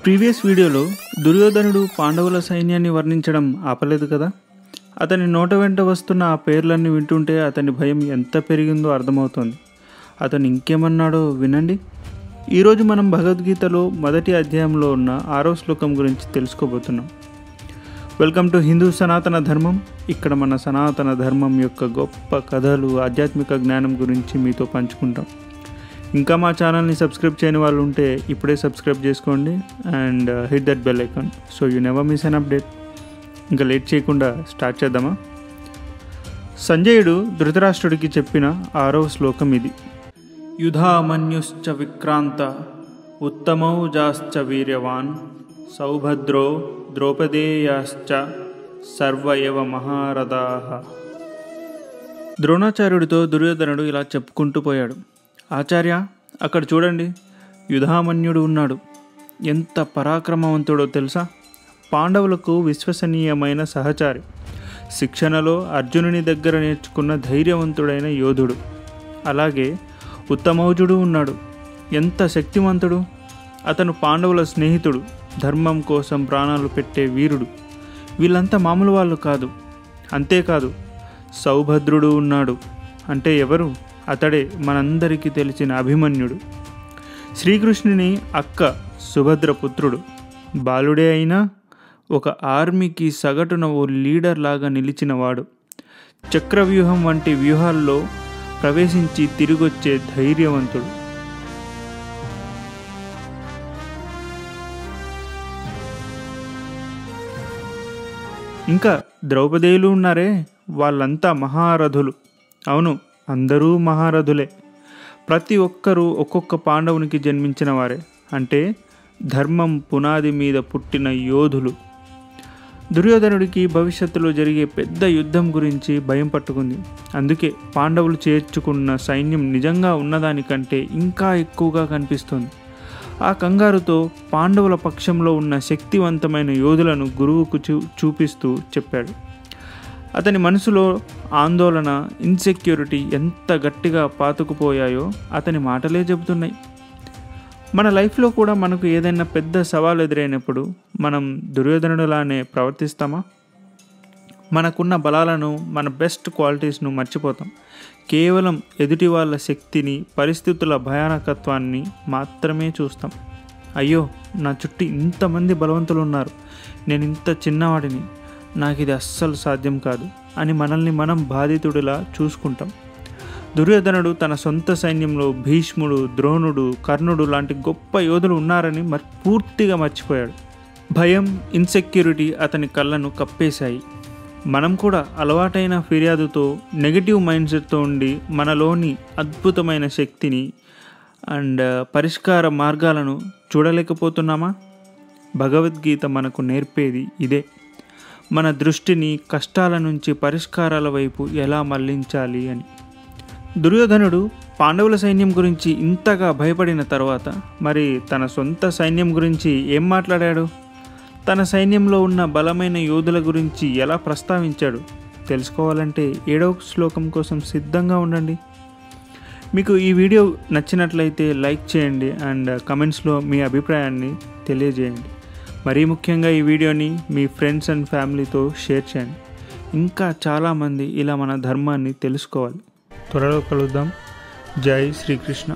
Previous వీడియోలో దుర్యోధనుడు పాండవుల సైన్యాన్ని వర్ణించడం ఆపలేదు కదా. అతని నోట వెంట వస్తున్న ఆ పేర్లన్నీ వింటుంటే అతని భయం ఎంత పెరిగిందో అర్థమవుతోంది. అతను ఇంకేమన్నాడో వినండి. ఈరోజు మనం భగవద్గీతలో మొదటి అధ్యాయంలో ఉన్న 6వ శ్లోకం గురించి తెలుసుకోబోతున్నాం. వెల్కమ్ టు హిందూ సనాతన ధర్మం. ఇక్కడ మన సనాతన ధర్మం యొక్క గొప్ప కథలు, ఆధ్యాత్మిక జ్ఞానం గురించి మీతో పంచుకుంటాం. ఇంకా మా ఛానల్ని సబ్స్క్రైబ్ చేయని వాళ్ళు ఉంటే ఇప్పుడే సబ్స్క్రైబ్ చేసుకోండి and hit that bell icon so you never miss an update. ఇంకా లేట్ చేయకుండా స్టార్ట్ చేద్దామా. సంజయుడు ధృతరాష్ట్రుడికి చెప్పిన 6వ శ్లోకం ఇది. యుధామన్యుశ్చ విక్రాంత ఉత్తమౌజాశ్చ వీర్యవాన్ సౌభద్రో ద్రౌపదేయాశ్చ సర్వ ఏవ మహారథాః. ద్రోణాచార్యుడితో దుర్యోధనుడు ఇలా చెప్పుకుంటూ పోయాడు. ఆచార్య, అక్కడ చూడండి, యుధామన్యుడు ఉన్నాడు. ఎంత పరాక్రమవంతుడో తెలుసా. పాండవులకు విశ్వసనీయమైన సహచారి, శిక్షణలో అర్జునుని దగ్గర నేర్చుకున్న ధైర్యవంతుడైన యోధుడు. అలాగే ఉత్తమౌజుడు ఉన్నాడు. ఎంత శక్తివంతుడు. అతను పాండవుల స్నేహితుడు, ధర్మం కోసం ప్రాణాలు పెట్టే వీరుడు. వీళ్ళంతా మామూలు వాళ్ళు కాదు. అంతేకాదు, సౌభద్రుడు ఉన్నాడు. అంటే ఎవరు? అతడే మనందరికీ తెలిసిన అభిమన్యుడు, శ్రీకృష్ణుని అక్క సుభద్ర పుత్రుడు. బాలుడే అయినా ఒక ఆర్మీకి సగటున ఓ లీడర్ లాగా నిలిచినవాడు. చక్రవ్యూహం వంటి వ్యూహాల్లో ప్రవేశించి తిరిగొచ్చే ధైర్యవంతుడు. ఇంకా ద్రౌపదేయులు ఉన్నారే, వాళ్ళంతా మహారథులు. అవును, అందరూ మహారథులే. ప్రతి ఒక్కరూ ఒక్కొక్క పాండవునికి జన్మించిన వారే. అంటే ధర్మం పునాది మీద పుట్టిన యోధులు. దుర్యోధనుడికి భవిష్యత్తులో జరిగే పెద్ద యుద్ధం గురించి భయం పట్టుకుంది. అందుకే పాండవులు చేర్చుకున్న సైన్యం నిజంగా ఉన్నదానికంటే ఇంకా ఎక్కువగా కనిపిస్తుంది. ఆ కంగారుతో పాండవుల పక్షంలో ఉన్న శక్తివంతమైన యోధులను గురువుకు చూపిస్తూ చెప్పాడు. అతని మనసులో ఆందోళన, ఇన్సెక్యూరిటీ ఎంత గట్టిగా పాతుకుపోయాయో అతని మాటలే చెబుతున్నాయి. మన లైఫ్లో కూడా మనకు ఏదైనా పెద్ద సవాలు ఎదురైనప్పుడు మనం దుర్యోధనుడిలానే ప్రవర్తిస్తామా? మనకున్న బలాలను, మన బెస్ట్ క్వాలిటీస్ను మర్చిపోతాం. కేవలం ఎదుటి వాళ్ళ శక్తిని, పరిస్థితుల భయానకత్వాన్ని మాత్రమే చూస్తాం. అయ్యో, నా చుట్టూ ఇంతమంది బలవంతులు ఉన్నారు, నేను ఇంత చిన్నవాడిని, నాకు ఇది అస్సలు సాధ్యం కాదు అని మనల్ని మనం బాధితుడిలా చూసుకుంటాం. దుర్యోధనుడు తన సొంత సైన్యంలో భీష్ముడు, ద్రోణుడు, కర్ణుడు లాంటి గొప్ప యోధులు ఉన్నారని పూర్తిగా మర్చిపోయాడు. భయం, ఇన్సెక్యూరిటీ అతని కళ్ళను కప్పేశాయి. మనం కూడా అలవాటైన ఫిర్యాదుతో, నెగిటివ్ మైండ్ సెట్తో ఉండి మనలోని అద్భుతమైన శక్తిని అండ్ పరిష్కార మార్గాలను చూడలేకపోతున్నామా? భగవద్గీత మనకు నేర్పేది ఇదే. మన దృష్టిని కష్టాల నుంచి పరిష్కారాల వైపు ఎలా మళ్లించాలి అని. దుర్యోధనుడు పాండవుల సైన్యం గురించి ఇంతగా భయపడిన తర్వాత మరి తన సొంత సైన్యం గురించి ఏం మాట్లాడాడు? తన సైన్యంలో ఉన్న బలమైన యోధుల గురించి ఎలా ప్రస్తావించాడు? తెలుసుకోవాలంటే 7వ శ్లోకం కోసం సిద్ధంగా ఉండండి. మీకు ఈ వీడియో నచ్చినట్లయితే లైక్ చేయండి అండ్ కమెంట్స్లో మీ అభిప్రాయాన్ని తెలియజేయండి. మరీ ముఖ్యంగా ఈ వీడియోని మీ ఫ్రెండ్స్ అండ్ ఫ్యామిలీతో షేర్ చేయండి. ఇంకా చాలామంది ఇలా మన ధర్మాన్ని తెలుసుకోవాలి. త్వరలో కలుద్దాం. జై శ్రీకృష్ణ.